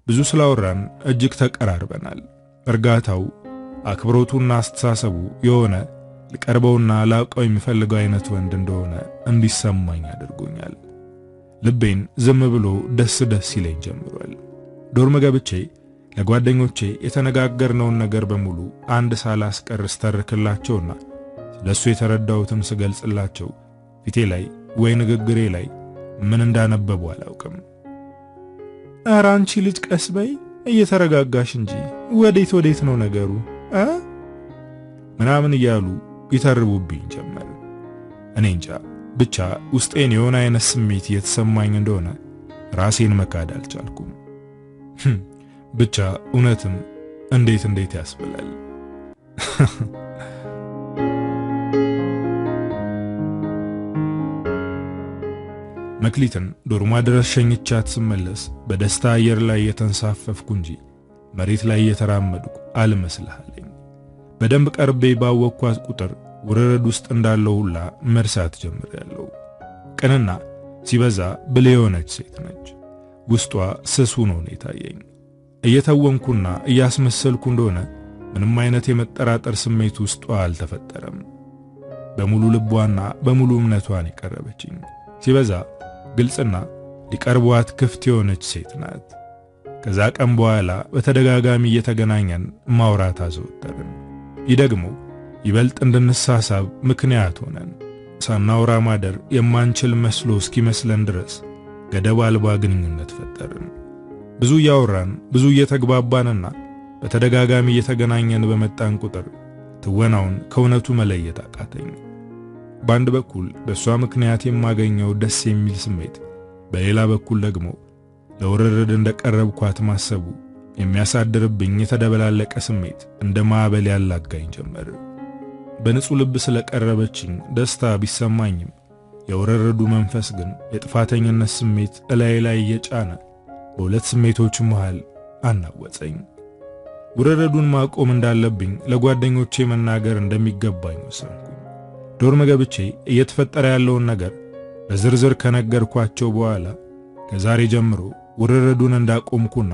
A: ብዙ ስላወራን እጅግ ተቀራርበናል። እርጋታው፣ አክብሮቱና አስተሳሰቡ የሆነ ልቀርበውና ላውቀው የሚፈልገው አይነት ወንድ እንደሆነ እንዲሰማኝ አድርጎኛል። ልቤን ዝም ብሎ ደስ ደስ ይለኝ ጀምሯል። ዶርም ገብቼ ለጓደኞቼ የተነጋገርነውን ነገር በሙሉ አንድ ሳላስቀር ስተርክላቸውና ስለሱ የተረዳሁትን ስገልጽላቸው ፊቴ ላይ ወይ ንግግሬ ላይ ምን እንዳነበቡ አላውቅም። ኧረ አንቺ ልጅ ቀስ በይ፣ እየተረጋጋሽ እንጂ ወዴት ነው ነገሩ ምናምን እያሉ ይተርቡብኝ ጀመር። እኔ እንጃ ብቻ ውስጤን የሆነ አይነት ስሜት እየተሰማኝ እንደሆነ ራሴን መካድ አልቻልኩም። ብቻ እውነትም እንዴት ያስብላል። መክሊትን ዶርማ ድረስ ሸኝቻት ስመለስ በደስታ አየር ላይ የተንሳፈፍኩ እንጂ መሬት ላይ የተራመድኩ አልመስልሃለኝ። በደንብ ቀርቤ ባወቅኳት ቁጥር ውርርድ ውስጥ እንዳለው ሁላ መርሳት ጀምሬያለሁ። ቅንና ሲበዛ ብልህ የሆነች ሴት ነች። ውስጧ ስስ ሆኖ ነው የታየኝ። እየተወንኩና እያስመሰልኩ እንደሆነ ምንም አይነት የመጠራጠር ስሜት ውስጧ አልተፈጠረም። በሙሉ ልቧና በሙሉ እምነቷን የቀረበችኝ ሲበዛ ግልጽና ሊቀርቧት ክፍት የሆነች ሴት ናት። ከዛ ቀን በኋላ በተደጋጋሚ እየተገናኘን ማውራት አዘወተርን። ይህ ደግሞ ይበልጥ እንድንሳሳብ ምክንያት ሆነን ሳናወራ ማደር የማንችል መስሎ እስኪመስለን ድረስ ገደብ አልባ ግንኙነት ፈጠርን። ብዙ እያወራን ብዙ እየተግባባንና በተደጋጋሚ እየተገናኘን በመጣን ቁጥር ትወናውን ከእውነቱ መለየት አቃተኝ። በአንድ በኩል በሷ ምክንያት የማገኘው ደስ የሚል ስሜት፣ በሌላ በኩል ደግሞ ለውርርድ እንደቀረብኳት ማሰቡ የሚያሳድርብኝ የተደበላለቀ ስሜት እንደ ማዕበል ያላጋኝ ጀመር። በንጹህ ልብ ስለቀረበችኝ ደስታ ቢሰማኝም የወረረዱ መንፈስ ግን የጥፋተኝነት ስሜት እላይ ላይ እየጫነ በሁለት ስሜቶች መሃል አናወጸኝ። ውረረዱን ማቆም እንዳለብኝ ለጓደኞቼ መናገር እንደሚገባኝ ወሰንኩኝ። ዶርም ገብቼ እየተፈጠረ ያለውን ነገር በዝርዝር ከነገርኳቸው በኋላ ከዛሬ ጀምሮ ውረረዱን እንዳቆምኩና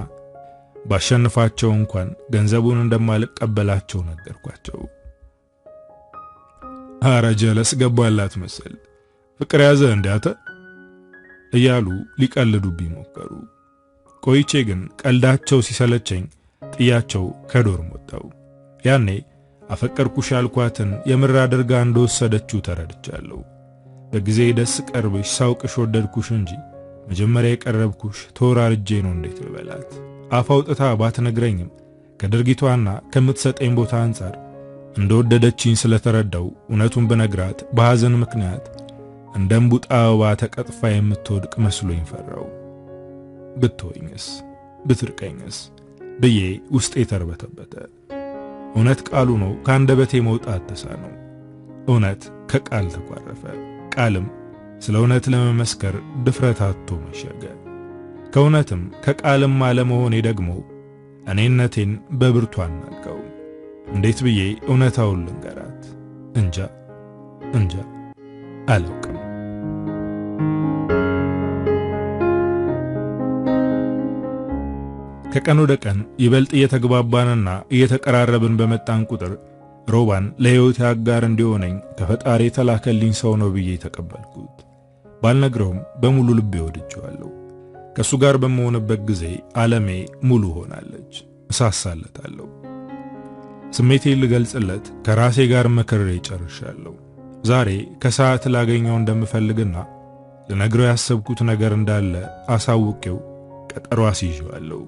A: ባሸንፋቸው እንኳን ገንዘቡን እንደማልቀበላቸው ነገርኳቸው። አረ ጀለስ ገባላት መሰል ፍቅር ያዘ እንዳተ እያሉ ሊቀልዱብኝ ሞከሩ። ቆይቼ ግን ቀልዳቸው ሲሰለቸኝ ጥያቸው ከዶርም ወጣው። ያኔ አፈቀርኩሽ ያልኳትን የምር አድርጋ እንደወሰደችው ተረድቻለሁ። በጊዜ ደስ ቀርብሽ ሳውቅሽ ወደድኩሽ እንጂ መጀመሪያ የቀረብኩሽ ተወራርጄ ነው እንዴት ልበላት። አፍ አውጥታ ባትነግረኝም ከድርጊቷና ከምትሰጠኝ ቦታ አንጻር እንደወደደችኝ ስለተረዳው እውነቱን በነግራት በሐዘን ምክንያት እንደ እምቡጥ አበባ ተቀጥፋ የምትወድቅ መስሎኝ ፈራው። ብትወኝስ ብትርቀኝስ ብዬ ውስጤ ተርበተበተ። እውነት ቃሉ ነው ከአንደበቴ መውጣት ተሳነው። እውነት ከቃል ተቋረፈ። ቃልም ስለ እውነት ለመመስከር ድፍረት አጥቶ መሸገ። ከእውነትም ከቃልም አለመሆኔ ደግሞ እኔነቴን በብርቱ አናቀው። እንዴት ብዬ እውነታውን ልንገራት? እንጃ አላውቅም። ከቀን ወደ ቀን ይበልጥ እየተግባባንና እየተቀራረብን በመጣን ቁጥር ሮባን ለሕይወቴ አጋር እንዲሆነኝ ከፈጣሪ የተላከልኝ ሰው ነው ብዬ ተቀበልኩት። ባልነግረውም በሙሉ ልቤ ወድጄዋለሁ። ከሱ ጋር በመሆንበት ጊዜ ዓለሜ ሙሉ ሆናለች። እሳሳለታለሁ። ስሜቴን ልገልጽለት ከራሴ ጋር መከሬ ጨርሻለሁ። ዛሬ ከሰዓት ላገኘው እንደምፈልግና ለነግረው ያሰብኩት ነገር እንዳለ አሳውቄው ቀጠሮ አስይዤዋለሁ።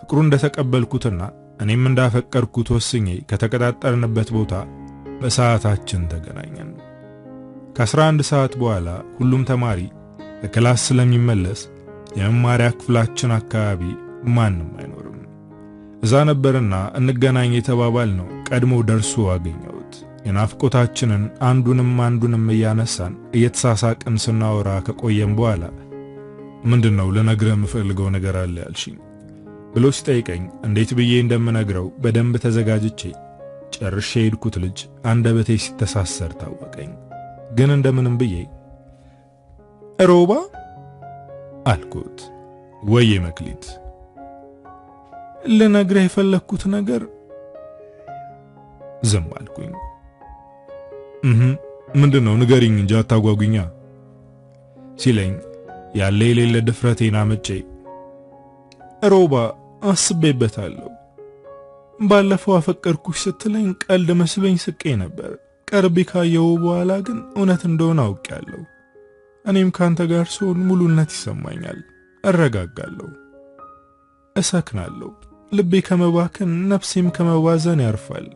A: ፍቅሩ እንደተቀበልኩትና እኔም እንዳፈቀርኩት ወስኜ ከተቀጣጠርንበት ቦታ በሰዓታችን ተገናኘን። ከ11 ሰዓት በኋላ ሁሉም ተማሪ ከክላስ ስለሚመለስ የመማሪያ ክፍላችን አካባቢ ማንም አይኖርም። እዛ ነበርና እንገናኝ የተባባልነው ቀድሞ ደርሶ አገኘሁት። የናፍቆታችንን አንዱንም እያነሳን እየተሳሳቅን ስናወራ ከቆየም በኋላ ምንድነው ልነግርህ የምፈልገው ነገር አለ ያልሽኝ ብሎ ሲጠይቀኝ እንዴት ብዬ እንደምነግረው በደንብ ተዘጋጅቼ ጨርሼ ሄድኩት። ልጅ አንደበቴ ሲተሳሰር ታወቀኝ። ግን እንደምንም ብዬ ሮባ አልኩት። ወዬ መክሊት፣ ልነግርህ የፈለኩት ነገር። ዝም አልኩኝ። ምንድነው? ንገሪኝ እንጂ አታጓጉኛ ሲለኝ ያለ የሌለ ድፍረቴን አመጬ ሮባ አስቤበታለሁ። ባለፈው አፈቀርኩሽ ስትለኝ ቀልድ መስሎኝ ስቄ ነበር። ቀርቤ ካየው በኋላ ግን እውነት እንደሆነ አውቄያለሁ። እኔም ካንተ ጋር ስሆን ሙሉነት ይሰማኛል፣ እረጋጋለሁ፣ እሰክናለሁ። ልቤ ከመባከን ነፍሴም ከመባዘን ያርፋል።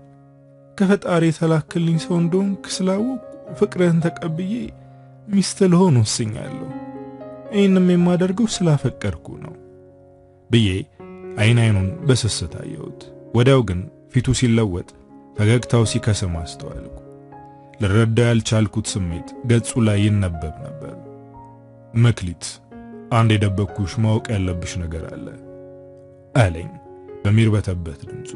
A: ከፈጣሪ የተላከልኝ ሰው እንደሆንክ ስላወቅሁ ፍቅርህን ተቀብዬ ሚስት ልሆን ወስኛለሁ። ይህንም የማደርገው ስላፈቀርኩ ነው ብዬ አይኑን በስስት አየሁት። ወዲያው ግን ፊቱ ሲለወጥ ፈገግታው ሲከስም አስተዋልኩ። ልረዳ ያልቻልኩት ስሜት ገጹ ላይ ይነበብ ነበር። መክሊት፣ አንድ የደበቅኩሽ ማወቅ ያለብሽ ነገር አለ አለኝ በሚርበተበት ድምፁ።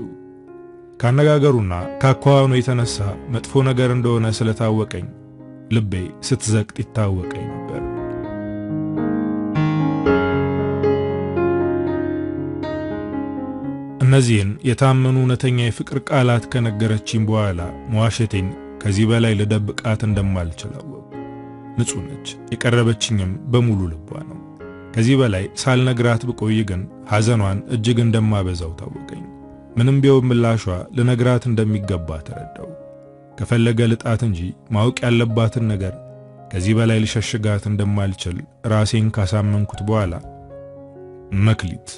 A: ካነጋገሩና ካኳኋኑ የተነሳ መጥፎ ነገር እንደሆነ ስለታወቀኝ ልቤ ስትዘቅጥ ይታወቀኝ ነበር። እነዚህን የታመኑ እውነተኛ የፍቅር ቃላት ከነገረችኝ በኋላ መዋሸቴን ከዚህ በላይ ልደብቃት እንደማልችል አወቅሁ። ንጹህ ነች፣ የቀረበችኝም በሙሉ ልቧ ነው። ከዚህ በላይ ሳልነግራት ብቆይ ግን ሐዘኗን እጅግ እንደማበዛው ታወቀኝ። ምንም ቢሆን ምላሿ ልነግራት እንደሚገባ ተረዳው። ከፈለገ ልጣት እንጂ ማወቅ ያለባትን ነገር ከዚህ በላይ ልሸሽጋት እንደማልችል ራሴን ካሳመንኩት በኋላ መክሊት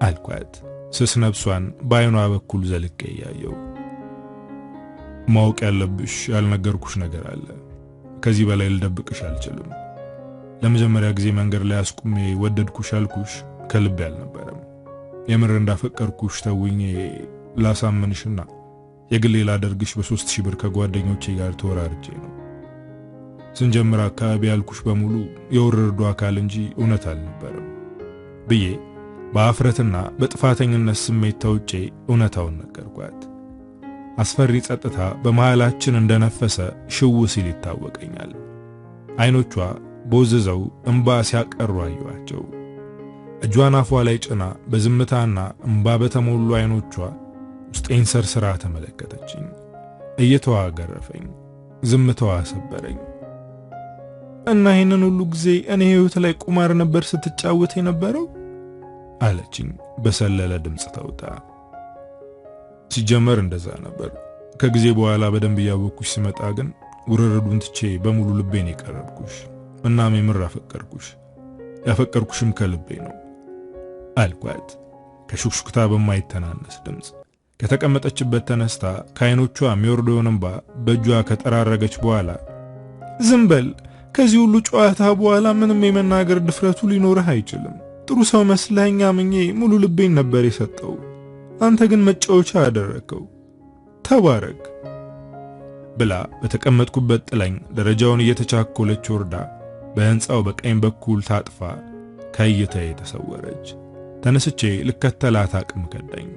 A: አልኳት። ስስ ነፍሷን በዓይኗ በኩል ዘልቄ ያየው። ማወቅ ያለብሽ ያልነገርኩሽ ነገር አለ። ከዚህ በላይ ልደብቅሽ አልችልም። ለመጀመሪያ ጊዜ መንገድ ላይ አስቁሜ ወደድኩሽ አልኩሽ ከልቤ አልነበረም። የምር እንዳፈቀርኩሽ ተውኝ ላሳምንሽና የግሌ ላደርግሽ በ3000 ብር ከጓደኞቼ ጋር ተወራርጄ ነው። ስንጀምር አካባቢ ያልኩሽ በሙሉ የወረርዱ አካል እንጂ እውነት አልነበረም ብዬ በአፍረትና በጥፋተኝነት ስሜት ተውጬ እውነታውን ነገርኳት። አስፈሪ ጸጥታ በመሃላችን እንደነፈሰ ሽው ሲል ይታወቀኛል። አይኖቿ ቦዝዘው እንባ ሲያቀሩ አየኋቸው። እጇን አፏ ላይ ጭና በዝምታና እንባ በተሞሉ አይኖቿ ውስጤን ሰርስራ ተመለከተችኝ። እይታዋ ገረፈኝ፣ ዝምታዋ ሰበረኝ። እና ይሄንን ሁሉ ጊዜ እኔ ህይወት ላይ ቁማር ነበር ስትጫወት የነበረው አለችኝ በሰለለ ድምጽ ተውጣ። ሲጀመር እንደዛ ነበር። ከጊዜ በኋላ በደንብ ያወኩሽ ሲመጣ ግን ውርርዱን ትቼ በሙሉ ልቤን የቀረብኩሽ። እናም የምር አፈቀርኩሽ። ያፈቀርኩሽም ከልቤ ነው አልኳት ከሹክሹክታ በማይተናነስ ድምጽ። ከተቀመጠችበት ተነስታ ከአይኖቿ የሚወርደውን እንባ በእጇ ከጠራረገች በኋላ ዝም በል፣ ከዚህ ሁሉ ጨዋታ በኋላ ምንም የመናገር ድፍረቱ ሊኖርህ አይችልም። ጥሩ ሰው መስለኸኝ አምኜ ሙሉ ልቤን ነበር የሰጠው። አንተ ግን መጫወቻ አደረከው። ተባረክ ብላ በተቀመጥኩበት ጥላኝ ደረጃውን እየተቻኮለች ወርዳ በህንጻው በቀኝ በኩል ታጥፋ ከእይታዬ ተሰወረች። ተነስቼ ልከተላት አቅም ከዳኝ።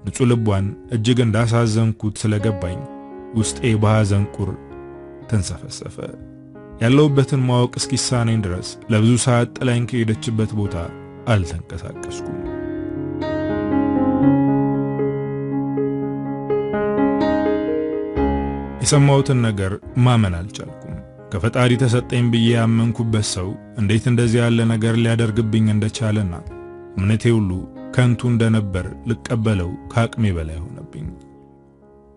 A: ንጹህ ልቧን እጅግ እንዳሳዘንኩት ስለገባኝ ውስጤ በሐዘን ቁር ተንሰፈሰፈ። ያለውበትን ማወቅ እስኪሳነኝ ድረስ ለብዙ ሰዓት ጥላኝ ከሄደችበት ቦታ አልተንቀሳቀስኩም። የሰማሁትን ነገር ማመን አልቻልኩም። ከፈጣሪ ተሰጠኝ ብዬ ያመንኩበት ሰው እንዴት እንደዚህ ያለ ነገር ሊያደርግብኝ እንደቻለና እምነቴ ሁሉ ከንቱ እንደነበር ልቀበለው ከአቅሜ በላይ ሆነብኝ።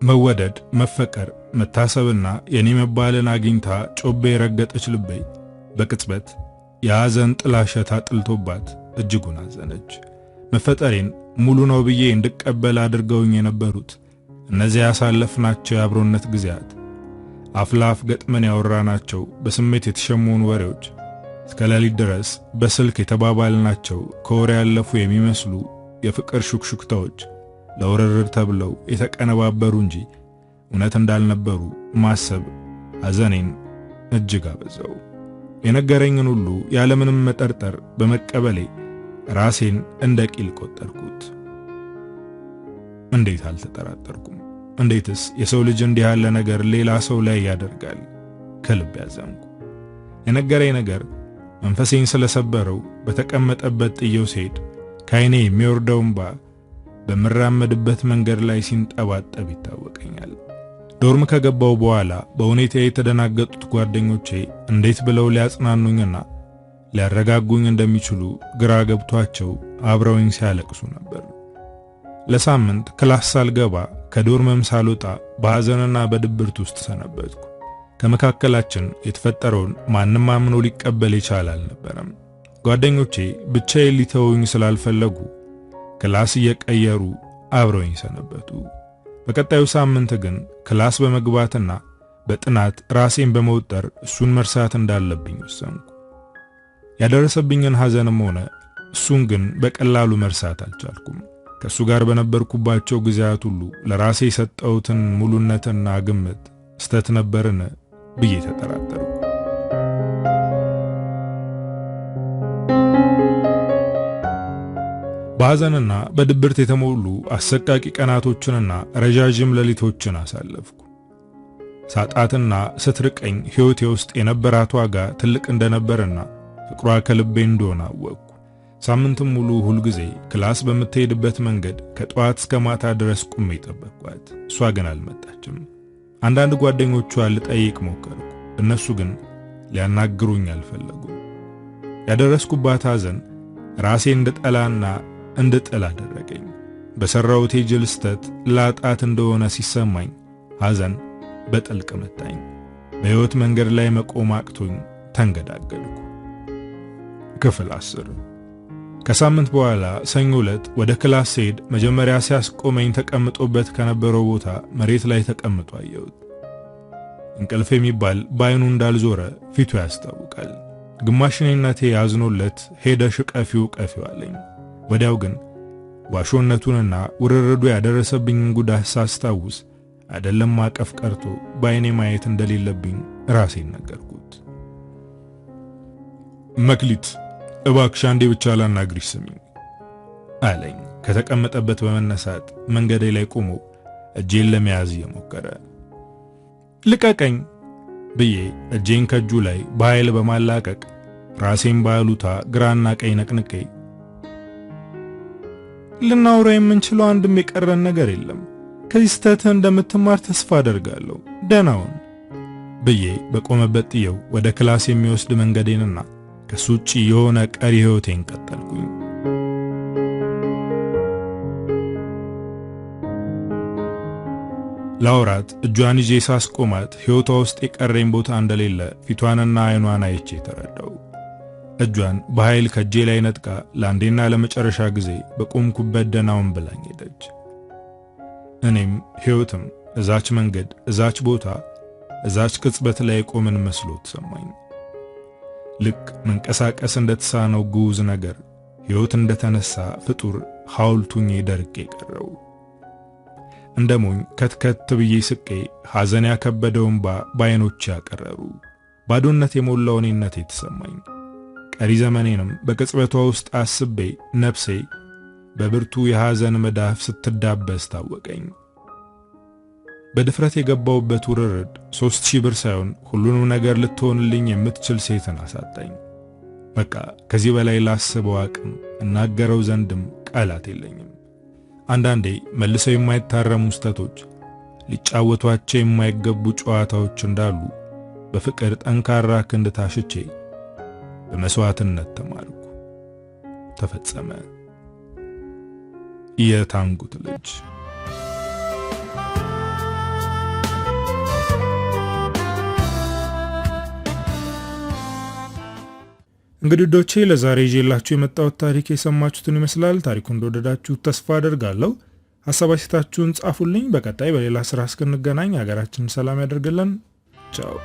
A: መወደድ፣ መፈቀር፣ መታሰብና የኔ መባልን አግኝታ ጮቤ የረገጠች ልቤ በቅጽበት የሐዘን ጥላሸት አጥልቶባት እጅጉን አዘነች። መፈጠሬን ሙሉ ነው ብዬ እንድቀበል አድርገውኝ የነበሩት እነዚያ ያሳለፍናቸው የአብሮነት ጊዜያት፣ አፍላፍ ገጥመን ያወራናቸው በስሜት የተሸሞኑ ወሬዎች፣ እስከ ሌሊት ድረስ በስልክ የተባባልናቸው ከወሬ ያለፉ የሚመስሉ የፍቅር ሹክሹክታዎች ለውርርድ ተብለው የተቀነባበሩ እንጂ እውነት እንዳልነበሩ ማሰብ ሐዘኔን እጅግ አበዛው። የነገረኝን ሁሉ ያለምንም መጠርጠር በመቀበሌ ራሴን እንደ ቂል ቆጠርኩት። እንዴት አልተጠራጠርኩም? እንዴትስ የሰው ልጅ እንዲህ ያለ ነገር ሌላ ሰው ላይ ያደርጋል? ከልብ ያዘንኩ። የነገረኝ ነገር መንፈሴን ስለሰበረው በተቀመጠበት ጥየው ሲሄድ ከዓይኔ የሚወርደው እንባ በመራመድበት መንገድ ላይ ሲንጠባጠብ ይታወቀኛል። ዶርም ከገባው በኋላ በሁኔታ የተደናገጡት ጓደኞቼ እንዴት ብለው ሊያጽናኑኝና ሊያረጋጉኝ እንደሚችሉ ግራ ገብቷቸው አብረውኝ ሲያለቅሱ ነበር። ለሳምንት ክላስ ሳልገባ ከዶርምም ሳልወጣ በሐዘንና በድብርት ውስጥ ሰነበትኩ። ከመካከላችን የተፈጠረውን ማንም አምኖ ሊቀበል የቻለ አልነበረም። ጓደኞቼ ብቻዬን ሊተውኝ ስላልፈለጉ ክላስ እየቀየሩ አብረውኝ ሰነበቱ። በቀጣዩ ሳምንት ግን ክላስ በመግባትና በጥናት ራሴን በመውጠር እሱን መርሳት እንዳለብኝ ወሰንኩ። ያደረሰብኝን ሐዘንም ሆነ እሱን ግን በቀላሉ መርሳት አልቻልኩም። ከሱ ጋር በነበርኩባቸው ጊዜያት ሁሉ ለራሴ የሰጠሁትን ሙሉነትና ግምት ስተት ነበርን ብዬ ተጠራጠርኩ። በሐዘንና በድብርት የተሞሉ አሰቃቂ ቀናቶችንና ረጃጅም ሌሊቶችን አሳለፍኩ። ሳጣትና ስትርቀኝ ሕይወቴ ውስጥ የነበራት ዋጋ ትልቅ እንደነበርና ፍቅሯ ከልቤ እንደሆነ አወቅኩ። ሳምንቱን ሙሉ ሁል ጊዜ ክላስ በምትሄድበት መንገድ ከጧት እስከ ማታ ድረስ ቁሜ ጠበቅኳት። እሷ ግን አልመጣችም። አንዳንድ ጓደኞቿ ልጠይቅ ሞከርኩ። እነሱ ግን ሊያናግሩኝ አልፈለጉም። ያደረስኩባት ሐዘን ራሴ እንድጠላና እንድጥል አደረገኝ። በሰራሁት የጅል ስህተት ላጣት እንደሆነ ሲሰማኝ ሐዘን በጥልቅ መታኝ። በሕይወት መንገድ ላይ መቆም አቅቶኝ ተንገዳገድኩ። ክፍል 10። ከሳምንት በኋላ ሰኞ ዕለት ወደ ክላስ ስሄድ መጀመሪያ ሲያስቆመኝ ተቀምጦበት ከነበረው ቦታ መሬት ላይ ተቀምጦ አየሁት። እንቅልፍ የሚባል በዓይኑ እንዳልዞረ ፊቱ ያስታውቃል። ግማሽ እኔነቴ ያዝኖለት ሄደ ሽቀፊው ቀፊው አለኝ። ወዲያው ግን ዋሾነቱንና ውርርዱ ያደረሰብኝን ጉዳት ሳስታውስ አይደለም ማቀፍ ቀርቶ በአይኔ ማየት እንደሌለብኝ ራሴን ነገርኩት። መክሊት እባክሽ አንዴ ብቻ ላናግርሽ ስሚኝ አለኝ ከተቀመጠበት በመነሳት መንገዴ ላይ ቆሞ እጄን ለመያዝ እየሞከረ። ልቀቀኝ ብዬ እጄን ከእጁ ላይ በኃይል በማላቀቅ ራሴን ባሉታ ግራና ቀኝ ነቅንቄ ልናወራ የምንችለው አንድም የቀረን ነገር የለም፣ ከዚህ ስህተትህ እንደምትማር ተስፋ አደርጋለሁ፣ ደህና ሁን ብዬ በቆመበት ጥየው ወደ ክላስ የሚወስድ መንገዴንና ከሱ ውጪ የሆነ ቀሪ ህይወቴን ቀጠልኩኝ። ላውራት እጇን ይዤ ሳስቆማት ህይወቷ ውስጥ የቀረኝ ቦታ እንደሌለ ፊቷንና አይኗን አይቼ ተረዳው። እጇን በኃይል ከጄ ላይ ነጥቃ ለአንዴና ለመጨረሻ ጊዜ በቆምኩበት ደናውን ብላኝ ሄደች። እኔም ህይወትም እዛች መንገድ፣ እዛች ቦታ፣ እዛች ቅጽበት ላይ ቆምን መስሎት ሰማኝ። ልክ መንቀሳቀስ እንደተሳነው ግዑዝ ነገር ህይወት እንደተነሳ ፍጡር ሐውልቱኝ ደርቄ ቀረው። እንደሞኝ ከትከት ብዬ ስቄ ሐዘን ያከበደው እንባ በዓይኖቼ ያቀረሩ። ባዶነት የሞላው እኔነት የተሰማኝ ቀሪ ዘመኔንም በቅጽበቷ ውስጥ አስቤ ነፍሴ በብርቱ የሐዘን መዳፍ ስትዳበስ ታወቀኝ። በድፍረት የገባውበት ውርርድ 3000 ብር ሳይሆን ሁሉንም ነገር ልትሆንልኝ የምትችል ሴትን አሳጣኝ። በቃ ከዚህ በላይ ላስበው አቅም እናገረው ዘንድም ቃላት የለኝም። አንዳንዴ መልሰው የማይታረሙ ስህተቶች፣ ሊጫወቷቸው የማይገቡ ጨዋታዎች እንዳሉ በፍቅር ጠንካራ ክንድ ታሽቼ በመስዋዕትነት ተማርኩ። ተፈጸመ። የታንጉት ልጅ። እንግዲህ ዶቼ ለዛሬ ይዤላችሁ የመጣሁት ታሪክ የሰማችሁትን ይመስላል። ታሪኩን እንደወደዳችሁት ተስፋ አደርጋለሁ። ሐሳብ አስተያየታችሁን ጻፉልኝ። በቀጣይ በሌላ ስራ እስክንገናኝ ሀገራችንን ሰላም ያደርግልን። ቻው።